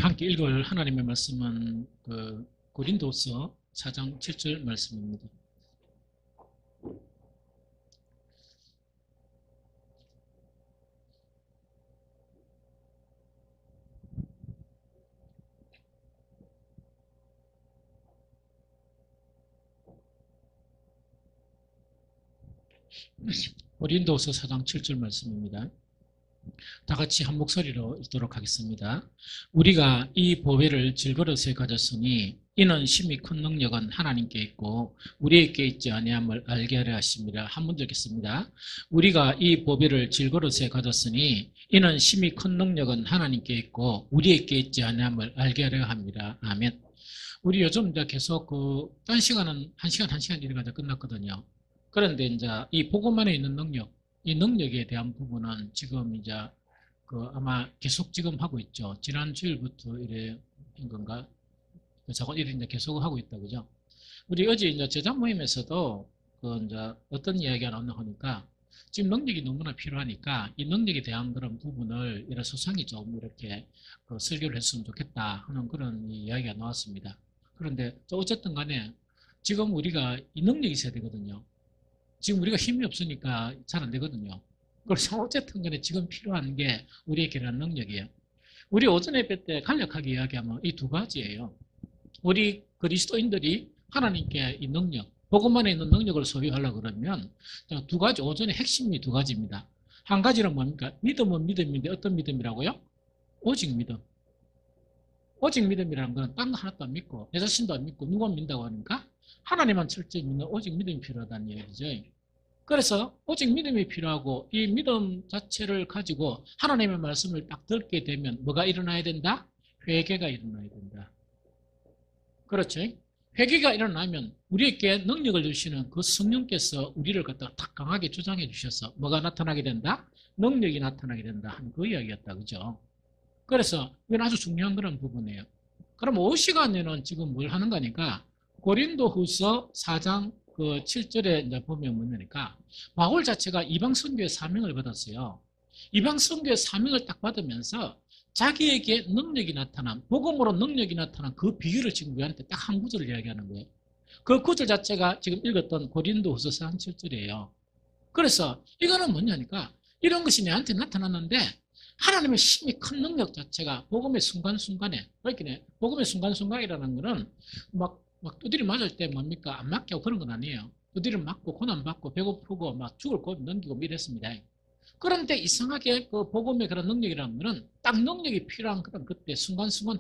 함께 읽을 하나님의 말씀은 고린도서 4장 7절 말씀입니다. 고린도서 4장 7절 말씀입니다. 다 같이 한 목소리로 읽도록 하겠습니다. 우리가 이 보배를 질그릇에 가졌으니 이는 심히 큰 능력은 하나님께 있고 우리에게 있지 아니함을 알게 하려 하심이라. 한번 읽겠습니다. 우리가 이 보배를 질그릇에 가졌으니 이는 심히 큰 능력은 하나님께 있고 우리에게 있지 아니함을 알게 하려 합니다. 아멘. 우리 요즘 이제 계속 딴 시간은 1시간 이래가 끝났거든요. 그런데 이제 이 복음 안에 있는 능력, 이 능력에 대한 부분은 지금 이제 아마 계속 지금 하고 있죠. 지난 주일부터 이래 한 건가? 자꾸 이래 이제 계속 하고 있다, 그죠? 우리 어제 이제 제자 모임에서도 이제 어떤 이야기가 나왔나 하니까 지금 능력이 너무나 필요하니까 이 능력에 대한 그런 부분을 이런 소상히 좀 이렇게 설교를 했으면 좋겠다 하는 그런 이야기가 나왔습니다. 그런데 어쨌든 간에 지금 우리가 이 능력이 있어야 되거든요. 지금 우리가 힘이 없으니까 잘 안 되거든요. 그래서 어쨌든 간에 지금 필요한 게 우리에게는 능력이에요. 우리 오전 예배 때 간략하게 이야기하면 이 두 가지예요. 우리 그리스도인들이 하나님께 이 능력, 복음 안에 있는 능력을 소유하려고 그러면 두 가지, 오전의 핵심이 두 가지입니다. 한 가지는 뭡니까? 믿음은 믿음인데 어떤 믿음이라고요? 오직 믿음. 오직 믿음이라는 건 딴 거 하나도 안 믿고 내 자신도 안 믿고 누가 믿는다고 하니까 하나님만 철저히 믿는 오직 믿음이 필요하다는 얘기죠. 그래서 오직 믿음이 필요하고 이 믿음 자체를 가지고 하나님의 말씀을 딱 듣게 되면 뭐가 일어나야 된다? 회개가 일어나야 된다. 그렇죠? 회개가 일어나면 우리에게 능력을 주시는 그 성령께서 우리를 갖다가 딱 강하게 주장해 주셔서 뭐가 나타나게 된다? 능력이 나타나게 된다 하는 그 이야기였다. 그죠? 그래서 이건 아주 중요한 그런 부분이에요. 그럼 5시간에는 지금 뭘 하는 거니까 고린도후서 4장 7절에 이제 보면 뭐냐니까 바울 자체가 이방 선교의 사명을 받았어요. 이방 선교의 사명을 딱 받으면서 자기에게 능력이 나타난, 복음으로 능력이 나타난 그 비유를 지금 우리한테 딱 한 구절을 이야기하는 거예요. 그 구절 자체가 지금 읽었던 고린도후서 4장 7절이에요. 그래서 이거는 뭐냐니까 이런 것이 내한테 나타났는데 하나님의 심히 큰 능력 자체가 복음의 순간순간에, 그러니까 복음의 순간순간이라는 거는 막 두드려 맞을 때 뭡니까? 안 맞게 하고 그런 건 아니에요. 두드려 맞고 고난받고 배고프고 막 죽을 고비 넘기고 이랬습니다. 그런데 이상하게 그 복음의 그런 능력이라는 거는 딱 능력이 필요한 그런 그때 순간순간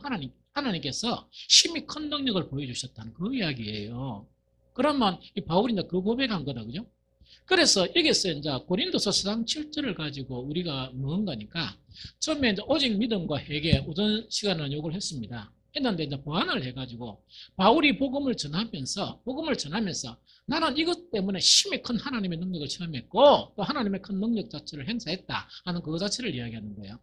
하나님께서 심히 큰 능력을 보여주셨다는 그 이야기예요. 그러면 이 바울이 이제 그 고백한 거다, 그죠? 그래서 여기서 이제 고린도서 4장 7절을 가지고 우리가 뭔가니까 처음에 이제 오직 믿음과 회개 오전 시간은 요걸 했습니다. 했는데 이제 보완을 해가지고 바울이 복음을 전하면서 나는 이것 때문에 심히 큰 하나님의 능력을 체험했고 또 하나님의 큰 능력 자체를 행사했다 하는 그거 자체를 이야기하는 거예요.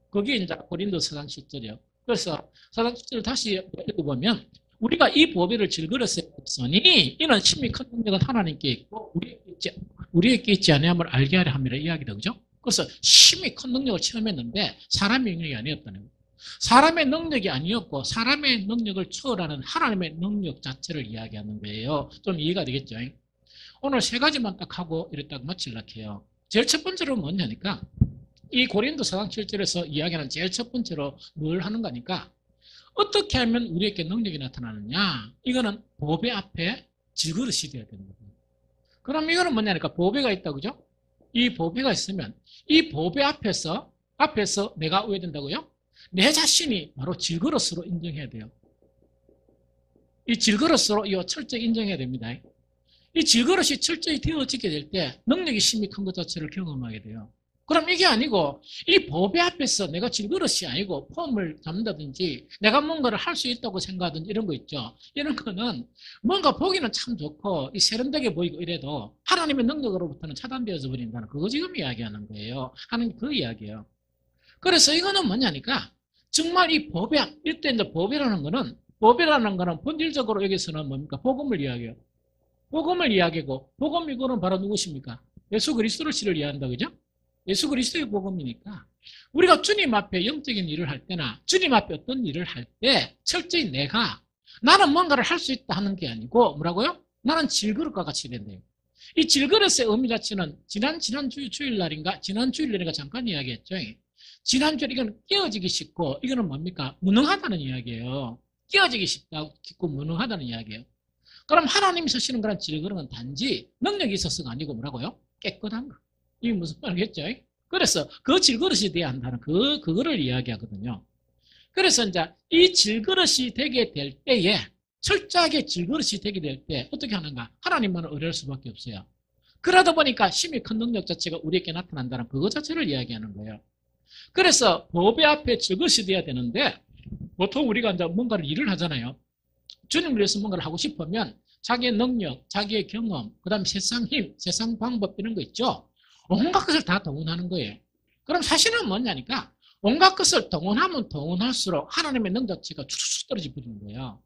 그게 이제 고린도서 4장 7절이에요. 그래서 4장 7절을 다시 읽어보면 우리가 이 보배를 질그릇에 뒀으니 이는 심히 큰 능력은 하나님께 있고 우리에게 있지 아니함을 알게 하려 함이라 이야기다. 그죠? 그래서 심히 큰 능력을 체험했는데 사람의 능력이 아니었다는 거예요. 사람의 능력이 아니었고 사람의 능력을 초월하는 하나님의 능력 자체를 이야기하는 거예요. 좀 이해가 되겠죠? 오늘 세 가지만 딱 하고 이랬다가 마치려고 해요. 제일 첫 번째로 뭐냐니까 이 고린도 4장 7절에서 이야기하는 제일 첫 번째로 뭘 하는 거니까 어떻게 하면 우리에게 능력이 나타나느냐? 이거는 보배 앞에 질그릇이 되어야 되는 거예요. 그럼 이거는 뭐냐니까 보배가 있다, 그죠? 이 보배가 있으면 이 보배 앞에서 내가 왜 된다고요? 내 자신이 바로 질그릇으로 인정해야 돼요. 이 질그릇으로 이거 철저히 인정해야 됩니다. 이 질그릇이 철저히 되어지게 될 때 능력이 심히 큰 것 자체를 경험하게 돼요. 그럼 이게 아니고 이 보배 앞에서 내가 질그릇이 아니고 폼을 잡는다든지 내가 뭔가를 할 수 있다고 생각하든지 이런 거 있죠. 이런 거는 뭔가 보기는 참 좋고 이 세련되게 보이고 이래도 하나님의 능력으로부터는 차단되어져 버린다는 그거 지금 이야기하는 거예요. 하는 그 이야기예요. 그래서 이거는 뭐냐니까 정말 이 보배, 이때 이제 보배라는 거는 본질적으로 여기서는 뭡니까? 복음을 이야기해요. 복음을 이야기하고 복음 이거는 바로 누구십니까? 예수 그리스도를 이야기한다, 그죠? 예수 그리스도의 복음이니까 우리가 주님 앞에 영적인 일을 할 때나 주님 앞에 어떤 일을 할 때 철저히 나는 뭔가를 할 수 있다 하는 게 아니고 뭐라고요? 나는 질그릇과 같이 된대요. 이 질그릇의 의미 자체는 지난 주일날인가 잠깐 이야기했죠. 지난주에 이건 깨어지기 쉽고 이거는 뭡니까? 무능하다는 이야기예요. 깨어지기 쉽고 무능하다는 이야기예요. 그럼 하나님이 쓰시는 그런 질그릇은 단지 능력이 있어서가 아니고 뭐라고요? 깨끗한 거. 이게 무슨 말이겠죠? 그래서 그 질그릇이 돼야 한다는 그거를 이야기하거든요. 그래서 이제 이 질그릇이 되게 될 때에 철저하게 질그릇이 되게 될 때 어떻게 하는가? 하나님만을 의뢰할 수밖에 없어요. 그러다 보니까 힘이 큰 능력 자체가 우리에게 나타난다는 그거 자체를 이야기하는 거예요. 그래서 법의 앞에 질그릇이 돼야 되는데 보통 우리가 이제 뭔가를 일을 하잖아요. 주님을 위해서 뭔가를 하고 싶으면 자기의 능력, 자기의 경험, 그 다음에 세상 힘, 세상 방법 이런 거 있죠. 온갖 것을 다 동원하는 거예요. 그럼 사실은 뭐냐니까 온갖 것을 동원하면 동원할수록 하나님의 능력 자체가 쭉쭉 떨어져 버리는 거예요.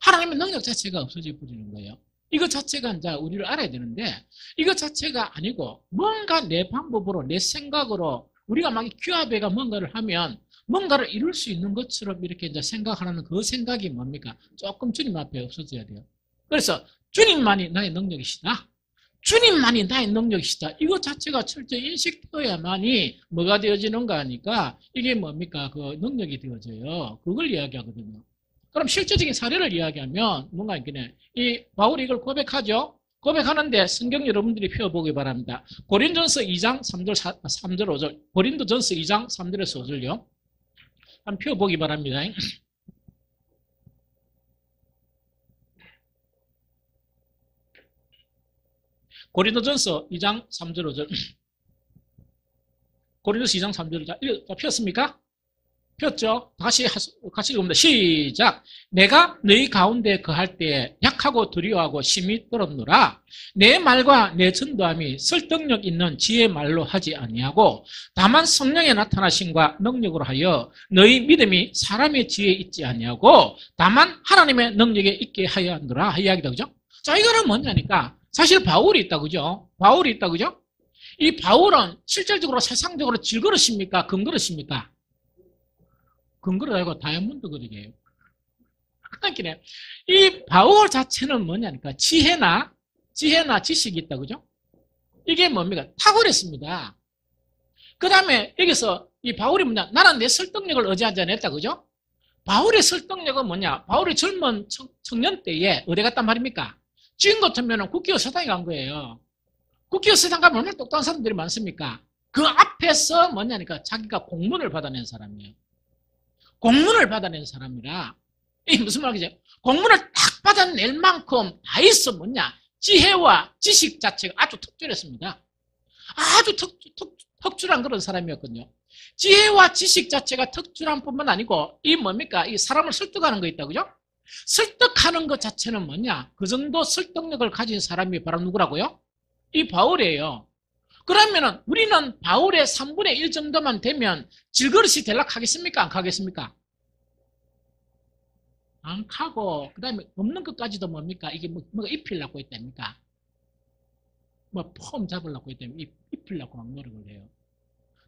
하나님의 능력 자체가 없어져 버리는 거예요. 이것 자체가 이제 우리를 알아야 되는데 이것 자체가 아니고 뭔가 내 방법으로 내 생각으로 우리가 막 규합해가 뭔가를 하면 뭔가를 이룰 수 있는 것처럼 이렇게 이제 생각하는 그 생각이 뭡니까? 조금 주님 앞에 없어져야 돼요. 그래서 주님만이 나의 능력이시다. 주님만이 나의 능력이시다. 이것 자체가 철저히 인식되어야만이 뭐가 되어지는가 하니까 이게 뭡니까? 그 능력이 되어져요. 그걸 이야기하거든요. 그럼 실제적인 사례를 이야기하면 뭔가 있겠네. 이 바울이 이걸 고백하죠. 고백하는데 성경 여러분들이 펴보기 바랍니다. 고린도전서 2장 3절 5절. 고린도전서 2장 3절에서 5절요. 한번 펴보기 바랍니다. 고린도전서 2장 3절 5절. 고린도전서 2장 3절 5절. 폈습니까? 폈죠? 같이 읽습니다. 시작. 내가 너희 가운데 거할 때 약하고 두려워하고 심히 떨었노라. 내 말과 내 전도함이 설득력 있는 지혜의 말로 하지 아니하고 다만 성령의 나타나심과 능력으로 하여 너희 믿음이 사람의 지혜에 있지 아니하고 다만 하나님의 능력에 있게 하여 한노라. 이야기다. 그죠? 자, 이거는 뭐냐니까 사실 바울이 있다. 그죠? 바울이 있다. 그죠? 이 바울은 실질적으로 세상적으로 질그릇입니까? 금그릇입니까? 금그릇 아니고 다이아몬드 그릇이에요. 그러니까 이 바울 자체는 뭐냐니까 지혜나 지식이 있다. 그죠? 이게 뭡니까? 탁월했습니다. 그 다음에 여기서 이 바울이 뭐냐? 나는 내 설득력을 의지하지 않았다. 그죠? 바울의 설득력은 뭐냐? 바울이 젊은 청년 때에 어디 갔단 말입니까? 지금 같으면 국기어 서당에 간 거예요. 국기어 서당 가면 얼마나 똑똑한 사람들이 많습니까? 그 앞에서 뭐냐니까 자기가 공문을 받아낸 사람이에요. 공문을 받아낸 사람이라 이게 무슨 말이죠? 공문을 딱 받아낼 만큼 다 있어 뭐냐? 지혜와 지식 자체가 아주 특출했습니다. 아주 특출한 그런 사람이었거든요. 지혜와 지식 자체가 특출한 뿐만 아니고 이 뭡니까? 이 사람을 설득하는 거 있다. 그죠? 설득하는 것 자체는 뭐냐? 그 정도 설득력을 가진 사람이 바로 누구라고요? 이 바울이에요. 그러면은 우리는 바울의 3분의 1 정도만 되면 질그릇이 되려고 하겠습니까? 안 하겠습니까? 안 하고 그 다음에 없는 것까지도 뭡니까? 이게 뭐가 입히려고 했답니까? 뭐 폼 잡으려고 했다면 입히려고 막 노력을 해요.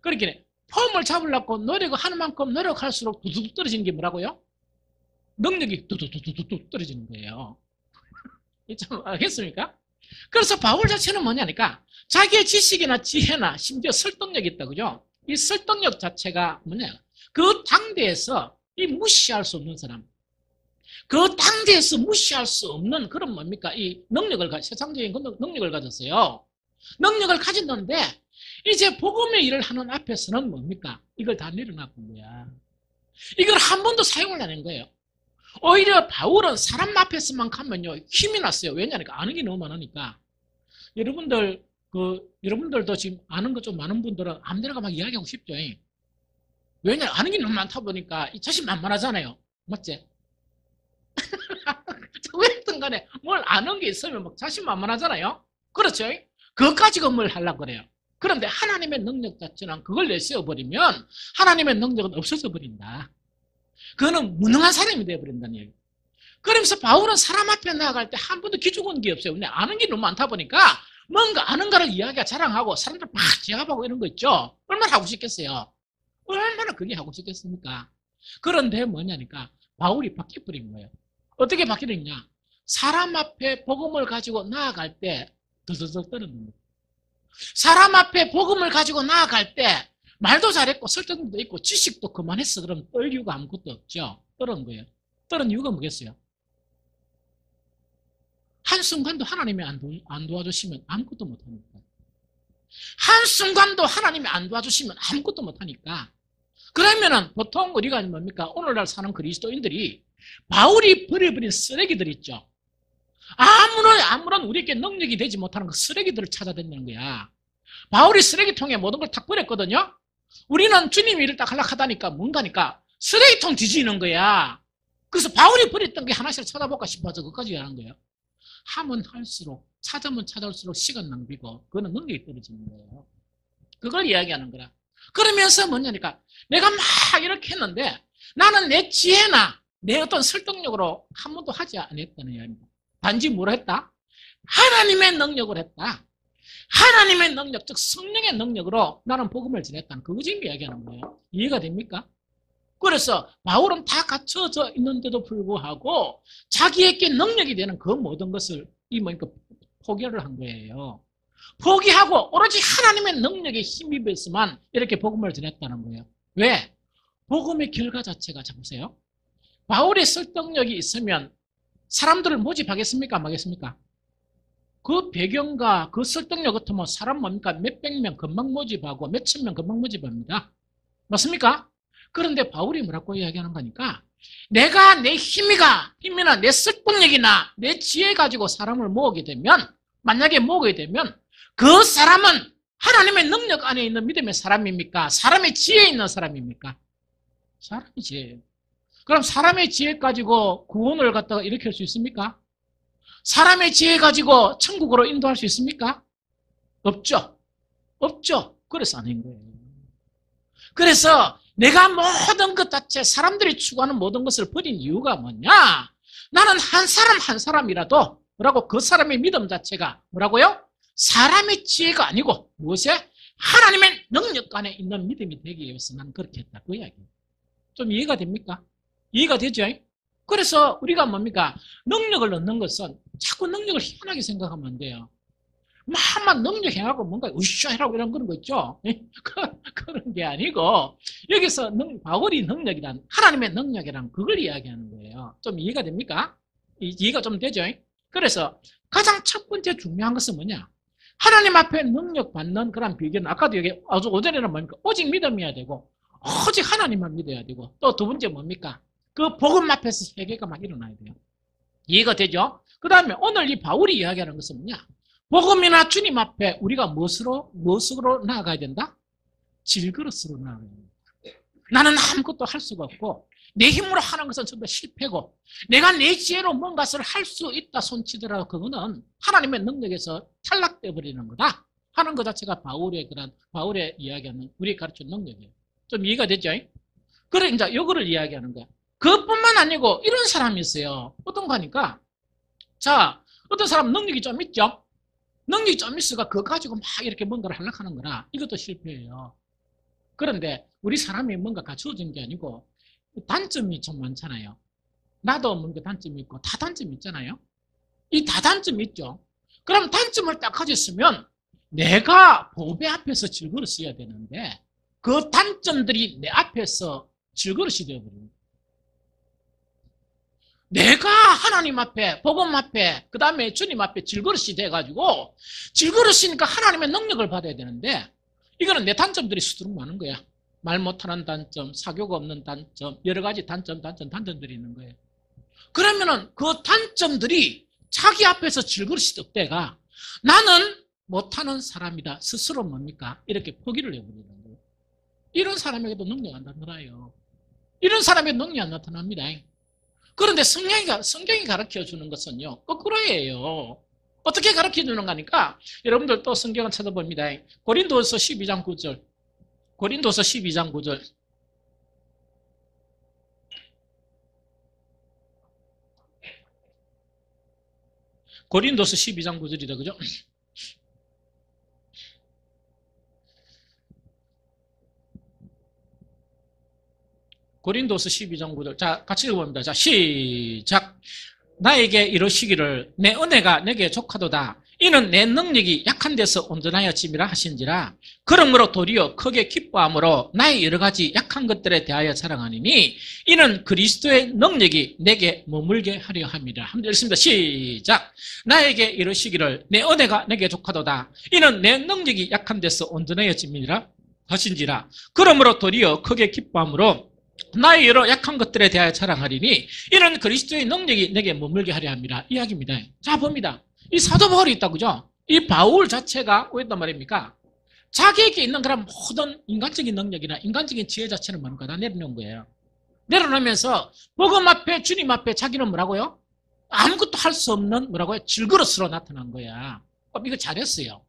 그렇게 폼을 잡으려고 노력을 하는 만큼 노력할수록 두둑 떨어지는 게 뭐라고요? 능력이 뚝뚝뚝뚝 떨어지는 거예요. 좀 알겠습니까? 그래서 바울 자체는 뭐냐니까 자기의 지식이나 지혜나 심지어 설득력이 있다. 그죠? 이 설득력 자체가 뭐냐? 그 당대에서 이 무시할 수 없는 사람. 그 당대에서 무시할 수 없는 그런 뭡니까? 이 능력을, 세상적인 능력을 가졌어요. 능력을 가졌는데 이제 복음의 일을 하는 앞에서는 뭡니까? 이걸 다 내려놔본 거야. 이걸 한 번도 사용을 안 한 거예요. 오히려 바울은 사람 앞에서만 가면요 힘이 났어요. 왜냐니까 아는 게 너무 많으니까. 여러분들도 지금 아는 거 좀 많은 분들은 아무데나 막 이야기하고 싶죠. 왜냐면 아는 게 너무 많다 보니까 자신만만하잖아요. 맞지? 왜든 간에 뭘 아는 게 있으면 막 자신만만하잖아요. 그렇죠? 그것까지가 뭘 하려고 그래요. 그런데 하나님의 능력 자체는 그걸 내세워버리면 하나님의 능력은 없어져 버린다. 그거는 무능한 사람이 되어버린다는 얘기예요. 그러면서 바울은 사람 앞에 나아갈 때 한 번도 기죽은 게 없어요. 근데 아는 게 너무 많다 보니까 뭔가 아는 거를 이야기가 자랑하고 사람들 막 제압하고 이런 거 있죠. 얼마나 하고 싶겠어요. 얼마나 그게 하고 싶겠습니까? 그런데 뭐냐니까 바울이 바뀌어버린 거예요. 어떻게 바뀌었냐? 사람 앞에 복음을 가지고 나아갈 때 더더더 떨어는 거예요. 사람 앞에 복음을 가지고 나아갈 때 말도 잘했고 설득도 있고 지식도 그만했어. 그럼 떨 이유가 아무것도 없죠. 떨은 거예요. 떨은 이유가 뭐겠어요? 한순간도 하나님이 안 도와주시면 아무것도 못하니까. 한순간도 하나님이 안 도와주시면 아무것도 못하니까. 그러면은 보통 우리가 뭡니까? 오늘날 사는 그리스도인들이 바울이 버려버린 쓰레기들 있죠. 아무런 우리에게 능력이 되지 못하는 그 쓰레기들을 찾아다니는 거야. 바울이 쓰레기통에 모든 걸 탁 버렸거든요. 우리는 주님이 일을 딱 하려고 하다니까 뭔가니까 쓰레기통 뒤지는 거야. 그래서 바울이 버렸던 게 하나씩 찾아볼까 싶어서 그까지 하는 거예요. 하면 할수록 찾으면 찾을수록 시간 낭비고 그거는 능력이 떨어지는 거예요. 그걸 이야기하는 거라. 그러면서 뭐냐니까 내가 막 이렇게 했는데 나는 내 지혜나 내 어떤 설득력으로 한 번도 하지 않았다는 이야기입니다. 단지 뭘 했다? 하나님의 능력을 했다. 하나님의 능력, 즉 성령의 능력으로 나는 복음을 전했다는 그거 지금 이야기하는 거예요. 이해가 됩니까? 그래서 바울은 다 갖춰져 있는데도 불구하고 자기에게 능력이 되는 그 모든 것을 포기를 한 거예요. 포기하고 오로지 하나님의 능력에 힘입어서만 이렇게 복음을 전했다는 거예요. 왜? 복음의 결과 자체가 보세요. 바울의 설득력이 있으면 사람들을 모집하겠습니까? 안 하겠습니까? 그 배경과 그 설득력 같으면 사람 뭡니까? 몇백 명 금방 모집하고 몇천 명 금방 모집합니다. 맞습니까? 그런데 바울이 뭐라고 이야기하는 거니까 내가 내 힘이나 내 설득력이나 내 지혜 가지고 사람을 모으게 되면 만약에 모으게 되면 그 사람은 하나님의 능력 안에 있는 믿음의 사람입니까? 사람의 지혜에 있는 사람입니까? 사람의 지혜예요. 그럼 사람의 지혜 가지고 구원을 갖다가 일으킬 수 있습니까? 사람의 지혜 가지고 천국으로 인도할 수 있습니까? 없죠. 없죠. 그래서 아닌 거예요. 그래서 내가 모든 것 자체 사람들이 추구하는 모든 것을 버린 이유가 뭐냐? 나는 한 사람 한 사람이라도 뭐라고 그 사람의 믿음 자체가 뭐라고요? 사람의 지혜가 아니고 무엇에? 하나님의 능력 안에 있는 믿음이 되기 위해서 나는 그렇게 했다. 그 이야기예요. 좀 이해가 됩니까? 이해가 되죠? 그래서 우리가 뭡니까? 능력을 넣는 것은 자꾸 능력을 희한하게 생각하면 안 돼요. 막 능력 행하고 뭔가 으쌰 해라고 이런 그런 거 있죠? 그런 게 아니고 여기서 바울이 능력이란 하나님의 능력이란 그걸 이야기하는 거예요. 좀 이해가 됩니까? 이해가 좀 되죠? 그래서 가장 첫 번째 중요한 것은 뭐냐? 하나님 앞에 능력 받는 그런 비결은 아까도 여기 아주 오전에는 뭡니까? 오직 믿음이어야 되고 오직 하나님만 믿어야 되고 또 두 번째 뭡니까? 그 복음 앞에서 회개가 막 일어나야 돼요. 이해가 되죠? 그 다음에 오늘 이 바울이 이야기하는 것은 뭐냐? 복음이나 주님 앞에 우리가 무엇으로 나아가야 된다? 질그릇으로 나아가야 된다. 나는 아무것도 할 수가 없고 내 힘으로 하는 것은 전부 실패고 내가 내 지혜로 뭔가를 할 수 있다 손치더라도 그거는 하나님의 능력에서 탈락되어 버리는 거다 하는 것 자체가 바울의 이야기하는 우리 가르친 능력이에요. 좀 이해가 되죠? 그래 이제 이거를 이야기하는 거야. 그것뿐만 아니고 이런 사람이 있어요. 어떤 거니까 자 어떤 사람 능력이 좀 있죠? 능력이 좀 있어가 그거 가지고 막 이렇게 뭔가를 하려고 하는 거라 이것도 실패예요. 그런데 우리 사람이 뭔가 갖추어진 게 아니고 단점이 좀 많잖아요. 나도 뭔가 단점이 있고 다단점이 있잖아요. 이 다단점이 있죠. 그럼 단점을 딱 가졌으면 내가 보배 앞에서 질그릇 써야 되는데 그 단점들이 내 앞에서 질그릇이 되어버립니다. 내가 하나님 앞에 복음 앞에 그 다음에 주님 앞에 질그릇이 돼가지고 질그릇이니까 하나님의 능력을 받아야 되는데 이거는 내 단점들이 수두룩 많은 거야. 말 못하는 단점, 사교가 없는 단점, 여러 가지 단점들이 있는 거예요. 그러면은 그 단점들이 자기 앞에서 질그릇이 뜰 때가 나는 못하는 사람이다. 스스로 뭡니까? 이렇게 포기를 해버리는 거예요. 이런 사람에게도 능력 안 나타나요. 이런 사람에게 능력이 안 나타납니다. 그런데 성경이 가르쳐 주는 것은요, 거꾸로예요. 어떻게 가르쳐 주는 거니까 여러분들 또 성경을 찾아봅니다. 고린도서 12장 9절. 고린도서 12장 9절. 고린도서 12장 9절이다. 그죠? 고린도서 12장 9절. 자, 같이 읽어봅니다. 자, 시작. 나에게 이러시기를 내 은혜가 내게 족하도다. 이는 내 능력이 약한 데서 온전하여 짐이라 하신지라. 그러므로 도리어 크게 기뻐함으로 나의 여러 가지 약한 것들에 대하여 자랑하니니 이는 그리스도의 능력이 내게 머물게 하려 함이라. 한번 읽습니다. 시작. 나에게 이러시기를 내 은혜가 내게 족하도다. 이는 내 능력이 약한 데서 온전하여 짐이라 하신지라. 그러므로 도리어 크게 기뻐함으로 나의 여러 약한 것들에 대하여 자랑하리니 이는 그리스도의 능력이 내게 머물게 하려 함이라. 이야기입니다. 자, 봅니다. 이 사도 바울이 있다, 그죠? 이 바울 자체가 왜 있단 말입니까? 자기에게 있는 그런 모든 인간적인 능력이나 인간적인 지혜 자체는 뭡니까? 다 내려놓은 거예요. 내려놓으면서 복음 앞에, 주님 앞에 자기는 뭐라고요? 아무것도 할 수 없는 뭐라고요? 질그릇으로 나타난 거야. 이거 잘했어요.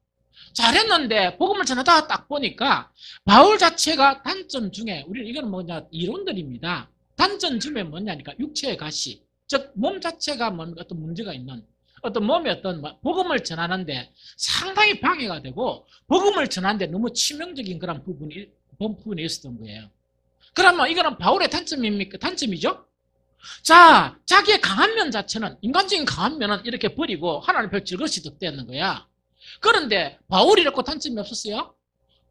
잘했는데 복음을 전하다가 딱 보니까 바울 자체가 단점 중에, 우리는 이거는 뭐냐, 이론들입니다. 단점 중에 뭐냐니까 육체의 가시, 즉 몸 자체가 뭡니까? 어떤 문제가 있는, 어떤 몸에 어떤 복음을 전하는데 상당히 방해가 되고 복음을 전하는데 너무 치명적인 그런 부분이 있었던 거예요. 그러면 이거는 바울의 단점입니까? 단점이죠? 자, 자기의 강한 면 자체는, 인간적인 강한 면은 이렇게 버리고 하나님 별 즐거시 득대하는 거야. 그런데 바울이라고 단점이 없었어요?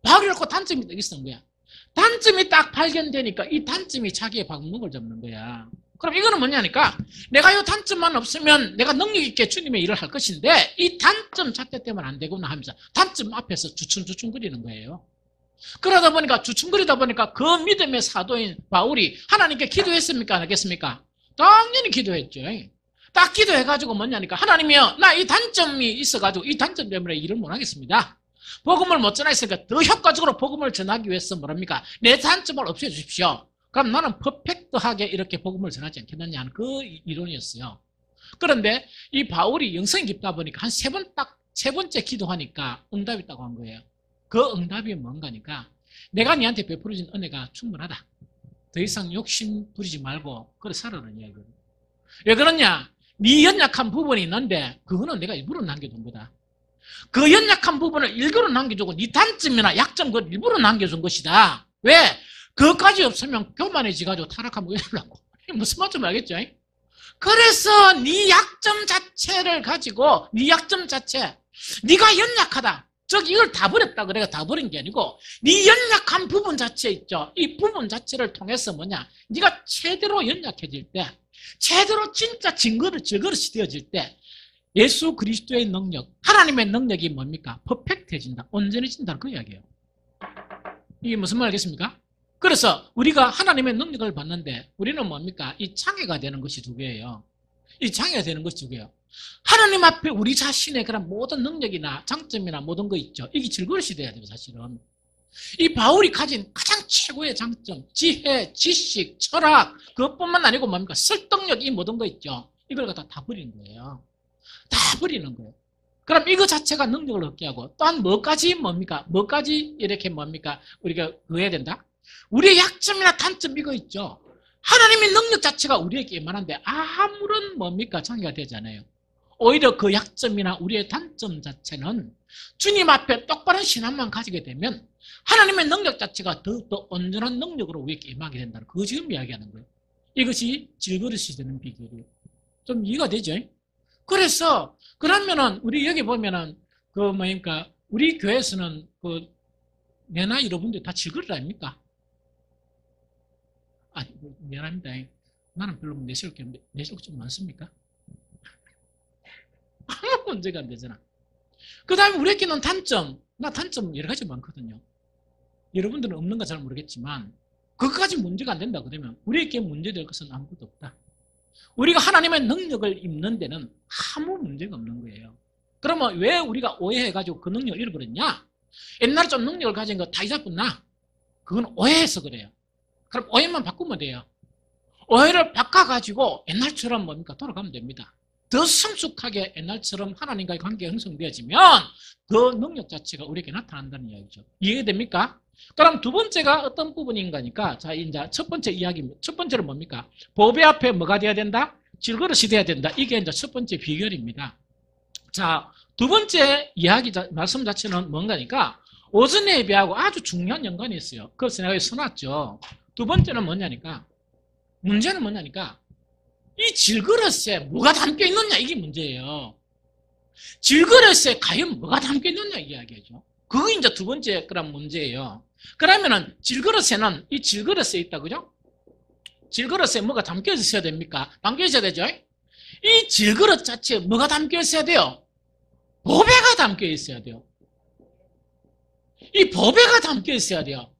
바울이라고 단점이 있었던 거야. 단점이 딱 발견되니까 이 단점이 자기의 방목을 잡는 거야. 그럼 이거는 뭐냐니까, 내가 이 단점만 없으면 내가 능력 있게 주님의 일을 할 것인데 이 단점 자체 때문에 안 되구나 하면서 단점 앞에서 주춤주춤거리는 거예요. 그러다 보니까, 주춤거리다 보니까 그 믿음의 사도인 바울이 하나님께 기도했습니까? 안 하겠습니까? 당연히 기도했죠. 딱 기도해가지고 뭐냐니까, 하나님이여, 나 이 단점이 있어가지고 이 단점 때문에 일을 못 하겠습니다. 복음을 못 전하겠으니까 더 효과적으로 복음을 전하기 위해서 뭐랍니까? 내 단점을 없애주십시오. 그럼 나는 퍼펙트하게 이렇게 복음을 전하지 않겠느냐 하는 그 이론이었어요. 그런데 이 바울이 영성이 깊다 보니까 한 세 번째 기도하니까 응답이 있다고 한 거예요. 그 응답이 뭔가니까, 내가 니한테 베풀어진 은혜가 충분하다. 더 이상 욕심 부리지 말고 그래 살아라는 이야기거든요. 왜 그러냐? 네 연약한 부분이 있는데 그거는 내가 일부러 남겨둔 거다. 그 연약한 부분을 일부러 남겨주고 네 단점이나 약점 그걸 일부러 남겨준 것이다. 왜? 그것까지 없으면 교만해지가지고 타락하면 이러려고. 무슨 말인지 알겠죠? 그래서 네 약점 자체를 가지고, 네 약점 자체, 네가 연약하다, 즉 이걸 다 버렸다 그래가 다 버린 게 아니고 네 연약한 부분 자체 있죠. 이 부분 자체를 통해서 뭐냐, 네가 제대로 연약해질 때, 제대로 진짜 질그릇이 되어질 때 예수 그리스도의 능력, 하나님의 능력이 뭡니까? 퍼펙트해진다, 온전해진다, 그 이야기예요. 이게 무슨 말 알겠습니까? 그래서 우리가 하나님의 능력을 받는데 우리는 뭡니까? 이 장애가 되는 것이 두 개예요. 이 장애가 되는 것이 두 개예요. 하나님 앞에 우리 자신의 그런 모든 능력이나 장점이나 모든 거 있죠. 이게 질그릇이 돼야 돼요, 사실은. 이 바울이 가진 가장 최고의 장점, 지혜, 지식, 철학, 그것뿐만 아니고 뭡니까? 설득력, 이 모든 거 있죠. 이걸 갖다 다 버리는 거예요. 다 버리는 거예요. 그럼 이거 자체가 능력을 얻게 하고, 또한 뭐까지 뭡니까? 뭐까지 이렇게 뭡니까? 우리가 그해야 된다? 우리의 약점이나 단점 이거 있죠. 하나님의 능력 자체가 우리에게 임한한데 아무런 뭡니까? 장애가 되지 않아요. 오히려 그 약점이나 우리의 단점 자체는 주님 앞에 똑바른 신앙만 가지게 되면 하나님의 능력 자체가 더 온전한 능력으로 우리에게 임하게 된다는, 그거 지금 이야기하는 거예요. 이것이 질그릇이 되는 비결이에요. 좀 이해가 되죠? 그래서 그러면은 우리 여기 보면은 그 뭡니까? 우리 교회에서는 그 내나 여러분들 다 질그릇 아닙니까? 아, 미안합니다. 나는 별로 내세울 게 좀 많습니까? 아무 문제가 안 되잖아. 그 다음에 우리에게는 단점, 나 단점 여러 가지 많거든요. 여러분들은 없는가 잘 모르겠지만 그것까지 문제가 안 된다 그러면 우리에게 문제될 것은 아무것도 없다. 우리가 하나님의 능력을 입는 데는 아무 문제가 없는 거예요. 그러면 왜 우리가 오해해가지고 그 능력을 잃어버렸냐? 옛날에 좀 능력을 가진 거 다 잊어버렸나? 그건 오해해서 그래요. 그럼 오해만 바꾸면 돼요. 오해를 바꿔가지고 옛날처럼 뭡니까? 돌아가면 됩니다. 더 성숙하게 옛날처럼 하나님과의 관계가 형성되어지면 그 능력 자체가 우리에게 나타난다는 이야기죠. 이해됩니까? 그럼 두 번째가 어떤 부분인가니까, 자, 이제 첫 번째 이야기입니다. 첫 번째는 뭡니까? 보배 앞에 뭐가 돼야 된다? 질그릇이 돼야 된다. 이게 이제 첫 번째 비결입니다. 자, 두 번째 이야기, 말씀 자체는 뭔가니까, 오전 예배하고 아주 중요한 연관이 있어요. 그래서 내가 여기 써놨죠. 두 번째는 뭐냐니까, 문제는 뭐냐니까 이 질그릇에 뭐가 담겨 있느냐 이게 문제예요. 질그릇에 과연 뭐가 담겨 있느냐 이야기죠. 그게 이제 두 번째 그런 문제예요. 그러면은 질그릇에는 이 질그릇에 있다 그죠? 질그릇에 뭐가 담겨 있어야 됩니까? 담겨 있어야 되죠? 이 질그릇 자체에 뭐가 담겨 있어야 돼요? 보배가 담겨 있어야 돼요. 이 보배가 담겨 있어야 돼요.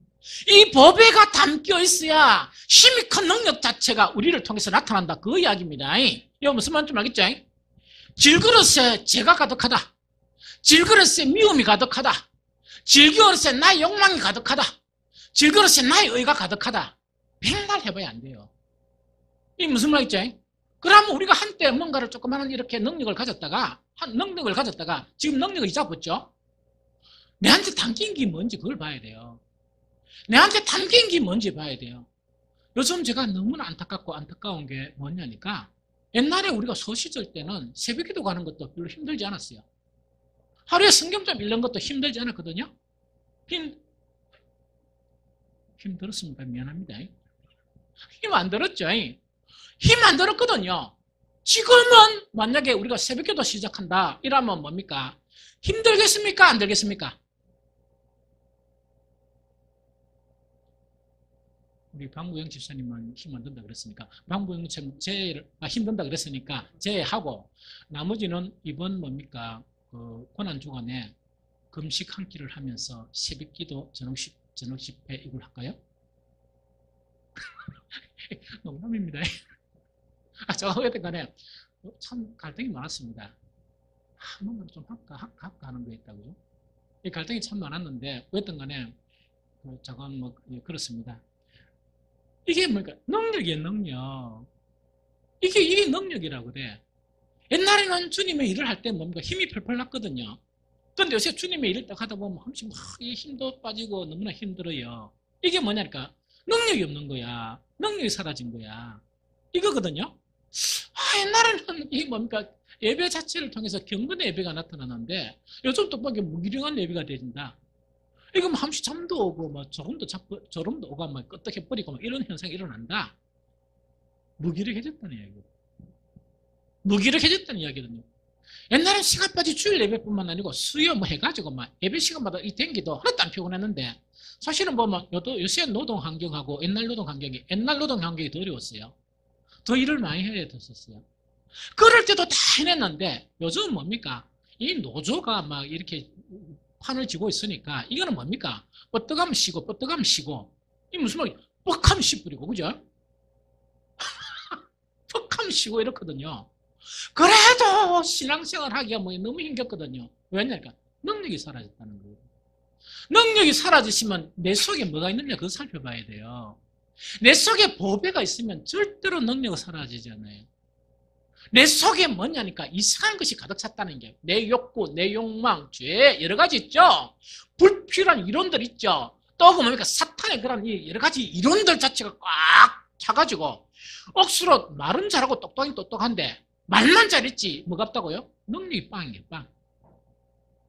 이 보배가 담겨 있어야 힘이 큰 능력 자체가 우리를 통해서 나타난다. 그 이야기입니다. 이거 무슨 말인지 알겠죠? 질그릇에 죄가 가득하다. 질그릇에 미움이 가득하다. 질그릇에 나의 욕망이 가득하다. 질그릇에 나의 의가 가득하다. 백날 해봐야 안 돼요. 이게 무슨 말이죠? 그러면 우리가 한때 뭔가를 조그마한 이렇게 능력을 가졌다가 지금 능력을 잊어버렸죠? 내한테 담긴 게 뭔지 그걸 봐야 돼요. 내한테 담긴 게 뭔지 봐야 돼요. 요즘 제가 너무나 안타까운 게 뭐냐니까 옛날에 우리가 소시절 때는 새벽기도 가는 것도 별로 힘들지 않았어요. 하루에 성경 좀 읽는 것도 힘들지 않았거든요. 힘들었습니까? 미안합니다. 힘 안 들었죠? 힘 안 들었거든요. 지금은 만약에 우리가 새벽기도 시작한다 이러면 뭡니까? 힘들겠습니까? 안 들겠습니까? 우리 방구영 집사님은 힘 안 든다 그랬으니까 방구영 집사님 힘든다 그랬으니까 제하고 나머지는 이번 뭡니까? 그 고난주간에 금식 한 끼를 하면서 새벽기도 저녁 집회 이걸 할까요? 농담입니다. 제가 어쨌든 간에 참 갈등이 많았습니다. 뭔가 좀 할까 하는 거 있다고요. 이 갈등이 참 많았는데 어쨌든 간에 저건 뭐 그렇습니다. 이게 뭐니까 능력이에요. 능력. 이게 능력이라고 그래. 옛날에는 주님의 일을 할 때 뭔가 힘이 펄펄 났거든요. 그런데 요새 주님의 일을 딱 하다 보면 한씩 막 힘도 빠지고 너무나 힘들어요. 이게 뭐냐니까 능력이 없는 거야. 능력이 사라진 거야. 이거거든요. 옛날에는 이 뭡니까 예배 자체를 통해서 경건의 예배가 나타나는데 요즘 또 보니까 무기력한 예배가 되진다. 이거 뭐 한시 잠도 오고 뭐 저름도 오고 막 끄떡해버리고 막 이런 현상이 일어난다. 무기력해졌다는 이야기거든요. 무기력해졌다는 이야기거든요. 옛날엔 시간 빠지 주일 예배뿐만 아니고 수요 뭐 해가지고 막 예배 시간마다 이 댕기도 하나도 안 피곤했는데 사실은 보면 요새 노동 환경하고 옛날 노동 환경이 더 어려웠어요. 더 일을 많이 해야 됐었어요. 그럴 때도 다 해냈는데 요즘은 뭡니까? 이 노조가 막 이렇게 판을 쥐고 있으니까 이거는 뭡니까? 뻗어가면 쉬고 뻗어가면 쉬고 이 무슨 말이야? 뻑하면 쉬뿌리고 그죠? 뻑하면 쉬고 이렇거든요. 그래도 신앙생활 하기가 뭐 너무 힘겹거든요. 왜냐니까 능력이 사라졌다는 거예요. 능력이 사라지시면 내 속에 뭐가 있느냐 그거 살펴봐야 돼요. 내 속에 보배가 있으면 절대로 능력이 사라지잖아요. 내 속에 뭐냐니까 이상한 것이 가득 찼다는 게 내 욕구, 내 욕망, 죄 여러 가지 있죠. 불필요한 이론들 있죠. 또 뭡니까 사탄의 그런 여러 가지 이론들 자체가 꽉 차가지고 억수로 말은 잘하고 똑똑한데 말만 잘했지 뭐가 없다고요? 능력이 빵이에요. 빵.